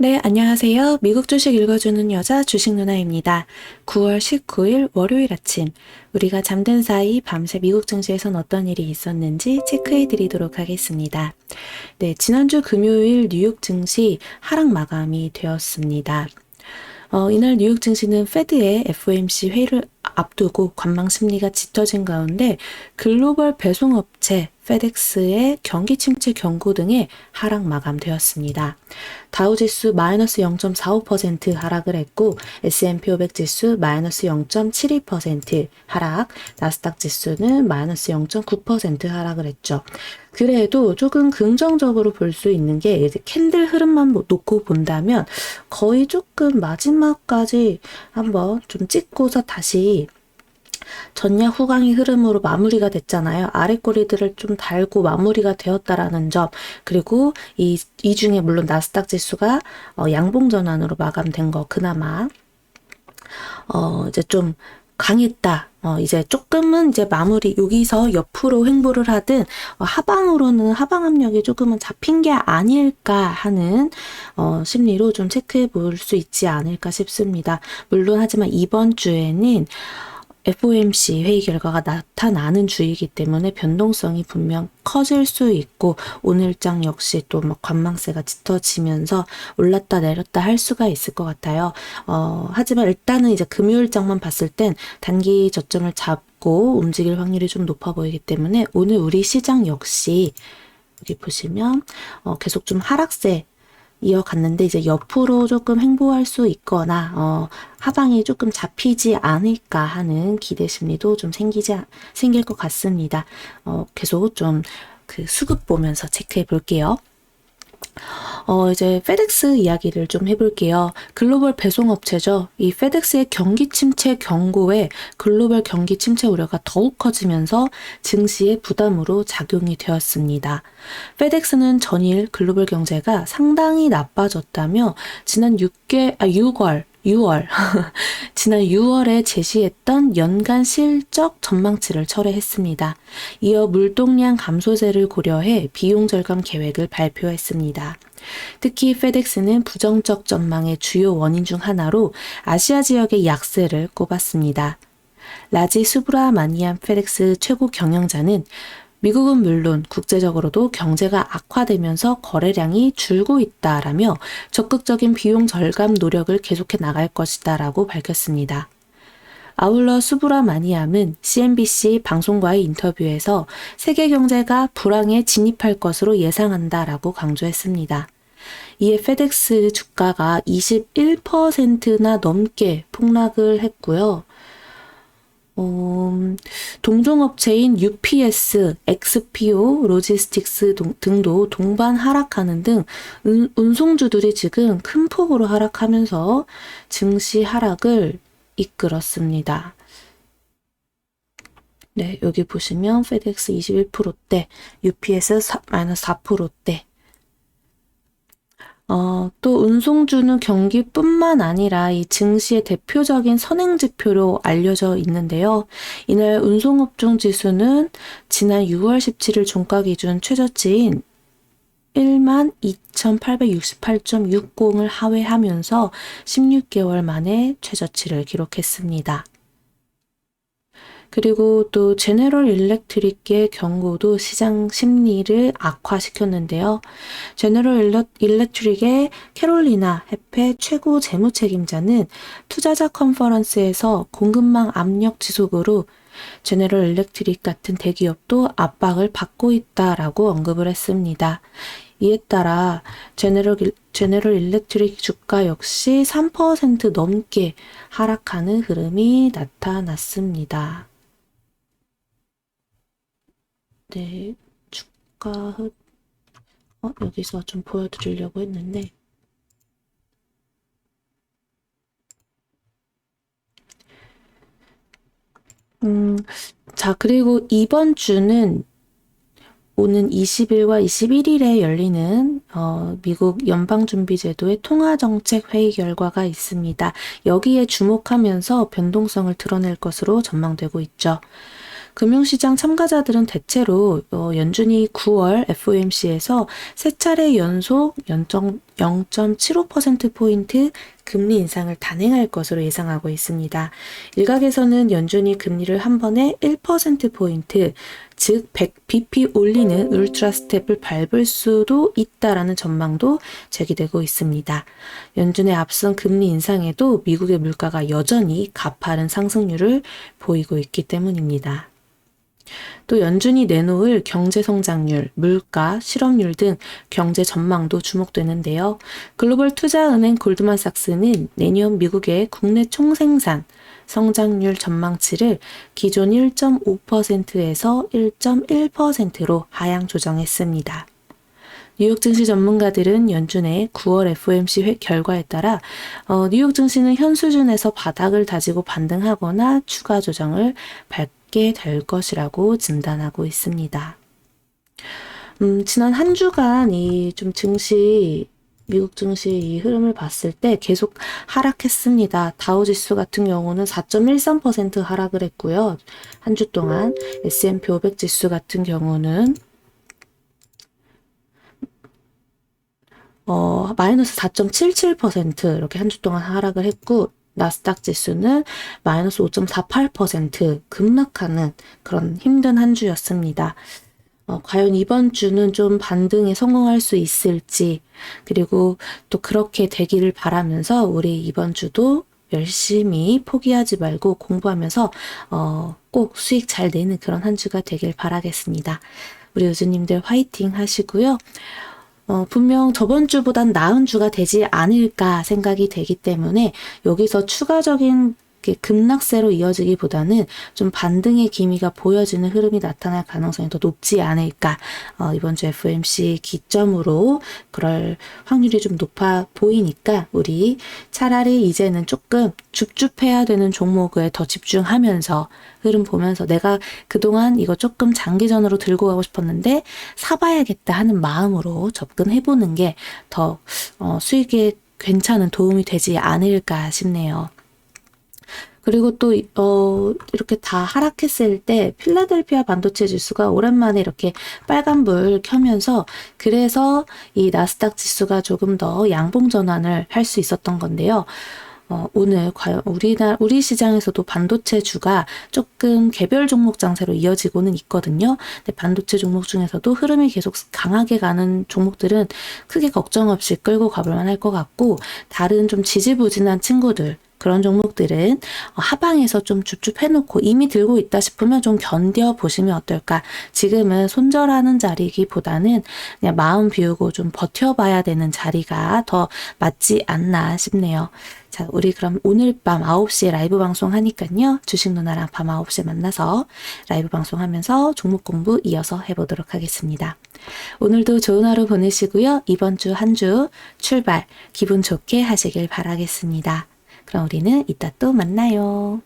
네, 안녕하세요. 미국 주식 읽어주는 여자 주식 누나입니다. 9월 19일 월요일 아침, 우리가 잠든 사이 밤새 미국 증시에선 어떤 일이 있었는지 체크해 드리도록 하겠습니다. 네, 지난주 금요일 뉴욕 증시 하락 마감이 되었습니다. 이날 뉴욕 증시는 페드의 FOMC 회의를 앞두고 관망 심리가 짙어진 가운데 글로벌 배송업체 페덱스의 경기 침체 경고 등의 하락 마감되었습니다. 다우지수 마이너스 0.45% 하락을 했고 S&P 500 지수 마이너스 0.72% 하락, 나스닥 지수는 마이너스 0.9% 하락을 했죠. 그래도 조금 긍정적으로 볼 수 있는 게 이제 캔들 흐름만 놓고 본다면 거의 조금 마지막까지 한번 좀 찍고서 다시 전야 후강의 흐름으로 마무리가 됐잖아요. 아랫꼬리들을 좀 달고 마무리가 되었다라는 점, 그리고 이 중에 물론 나스닥 지수가 양봉 전환으로 마감된 거 그나마 이제 좀 강했다. 이제 조금은 이제 마무리, 여기서 옆으로 횡보를 하든, 하방으로는 하방 압력이 조금은 잡힌 게 아닐까 하는, 심리로 좀 체크해 볼 수 있지 않을까 싶습니다. 물론 하지만 이번 주에는 FOMC 회의 결과가 나타나는 주이기 때문에 변동성이 분명 커질 수 있고 오늘장 역시 또 막 관망세가 짙어지면서 올랐다 내렸다 할 수가 있을 것 같아요. 하지만 일단은 이제 금요일장만 봤을 땐 단기 저점을 잡고 움직일 확률이 좀 높아 보이기 때문에 오늘 우리 시장 역시 여기 보시면 계속 좀 하락세 이어갔는데 이제 옆으로 조금 횡보할 수 있거나 하방이 조금 잡히지 않을까 하는 기대 심리도 좀 생길 것 같습니다. 계속 좀 그 수급 보면서 체크해 볼게요. 이제 페덱스 이야기를 좀 해볼게요. 글로벌 배송업체죠. 이 페덱스의 경기 침체 경고에 글로벌 경기 침체 우려가 더욱 커지면서 증시의 부담으로 작용이 되었습니다. 페덱스는 전일 글로벌 경제가 상당히 나빠졌다며 지난 6월 지난 6월에 제시했던 연간 실적 전망치를 철회했습니다. 이어 물동량 감소세를 고려해 비용 절감 계획을 발표했습니다. 특히 페덱스는 부정적 전망의 주요 원인 중 하나로 아시아 지역의 약세를 꼽았습니다. 라지 수브라마니안 페덱스 최고 경영자는 미국은 물론 국제적으로도 경제가 악화되면서 거래량이 줄고 있다라며 적극적인 비용 절감 노력을 계속해 나갈 것이다라고 밝혔습니다. 아울러 수브라마니암은 CNBC 방송과의 인터뷰에서 세계 경제가 불황에 진입할 것으로 예상한다라고 강조했습니다. 이에 페덱스 주가가 21%나 넘게 폭락을 했고요. 동종업체인 UPS, XPO, 로지스틱스 등도 동반 하락하는 등 운송주들이 지금 큰 폭으로 하락하면서 증시 하락을 이끌었습니다. 네, 여기 보시면 페덱스 21%대, UPS -4%대. 또 운송주는 경기뿐만 아니라 이 증시의 대표적인 선행지표로 알려져 있는데요. 이날 운송업종 지수는 지난 6월 17일 종가 기준 최저치인 12,868.60을 하회하면서 16개월 만에 최저치를 기록했습니다. 그리고 또 제너럴 일렉트릭의 경고도 시장 심리를 악화시켰는데요. 제너럴 일렉트릭의 캐롤리나 해페 최고 재무 책임자는 투자자 컨퍼런스에서 공급망 압력 지속으로 제너럴 일렉트릭 같은 대기업도 압박을 받고 있다라고 언급을 했습니다. 이에 따라 제너럴 일렉트릭 주가 역시 3% 넘게 하락하는 흐름이 나타났습니다. 네, 주가 여기서 좀 보여드리려고 했는데 자, 그리고 이번 주는 오는 20일과 21일에 열리는 미국 연방준비제도의 통화정책 회의 결과가 있습니다. 여기에 주목하면서 변동성을 드러낼 것으로 전망되고 있죠. 금융시장 참가자들은 대체로 연준이 9월 FOMC에서 세 차례 연속 0.75%포인트 금리 인상을 단행할 것으로 예상하고 있습니다. 일각에서는 연준이 금리를 한 번에 1%포인트, 즉 100bp 올리는 울트라 스텝을 밟을 수도 있다라는 전망도 제기되고 있습니다. 연준의 앞선 금리 인상에도 미국의 물가가 여전히 가파른 상승률을 보이고 있기 때문입니다. 또 연준이 내놓을 경제 성장률, 물가, 실업률 등 경제 전망도 주목되는데요. 글로벌 투자은행 골드만삭스는 내년 미국의 국내 총생산 성장률 전망치를 기존 1.5%에서 1.1%로 하향 조정했습니다. 뉴욕 증시 전문가들은 연준의 9월 FOMC 결과에 따라 뉴욕 증시는 현 수준에서 바닥을 다지고 반등하거나 추가 조정을 밟게 될 것이라고 진단하고 있습니다. 지난 한 주간 미국 증시 이 흐름을 봤을 때 계속 하락했습니다. 다우지수 같은 경우는 4.13% 하락을 했고요. 한 주 동안 S&P 500 지수 같은 경우는 마이너스 4.77% 이렇게 한 주 동안 하락을 했고, 나스닥 지수는 마이너스 5.48% 급락하는 그런 힘든 한 주였습니다. 과연 이번 주는 좀 반등에 성공할 수 있을지, 그리고 또 그렇게 되기를 바라면서 우리 이번 주도 열심히 포기하지 말고 공부하면서 꼭 수익 잘 내는 그런 한 주가 되길 바라겠습니다. 우리 유주님들 화이팅 하시고요. 분명 저번 주보단 나은 주가 되지 않을까 생각이 되기 때문에 여기서 추가적인 급락세로 이어지기보다는 좀 반등의 기미가 보여지는 흐름이 나타날 가능성이 더 높지 않을까. 이번 주 FOMC 기점으로 그럴 확률이 좀 높아 보이니까 우리 차라리 이제는 조금 줍줍해야 되는 종목에 더 집중하면서 흐름 보면서 내가 그동안 이거 조금 장기전으로 들고 가고 싶었는데 사봐야겠다 하는 마음으로 접근해보는 게 더 수익에 괜찮은 도움이 되지 않을까 싶네요. 그리고 또 이렇게 다 하락했을 때 필라델피아 반도체 지수가 오랜만에 이렇게 빨간불 켜면서 그래서 이 나스닥 지수가 조금 더 양봉 전환을 할 수 있었던 건데요. 오늘 과연 우리 시장에서도 반도체 주가 조금 개별 종목 장세로 이어지고는 있거든요. 근데 반도체 종목 중에서도 흐름이 계속 강하게 가는 종목들은 크게 걱정 없이 끌고 가볼 만할 것 같고, 다른 좀 지지부진한 친구들, 그런 종목들은 하방에서 좀 줍줍해놓고 이미 들고 있다 싶으면 좀 견뎌보시면 어떨까. 지금은 손절하는 자리기보다는 그냥 마음 비우고 좀 버텨봐야 되는 자리가 더 맞지 않나 싶네요. 자, 우리 그럼 오늘 밤 9시에 라이브 방송 하니까요. 주식 누나랑 밤 9시에 만나서 라이브 방송하면서 종목 공부 이어서 해보도록 하겠습니다. 오늘도 좋은 하루 보내시고요. 이번 주 한 주 출발 기분 좋게 하시길 바라겠습니다. 그럼 우리는 이따 또 만나요.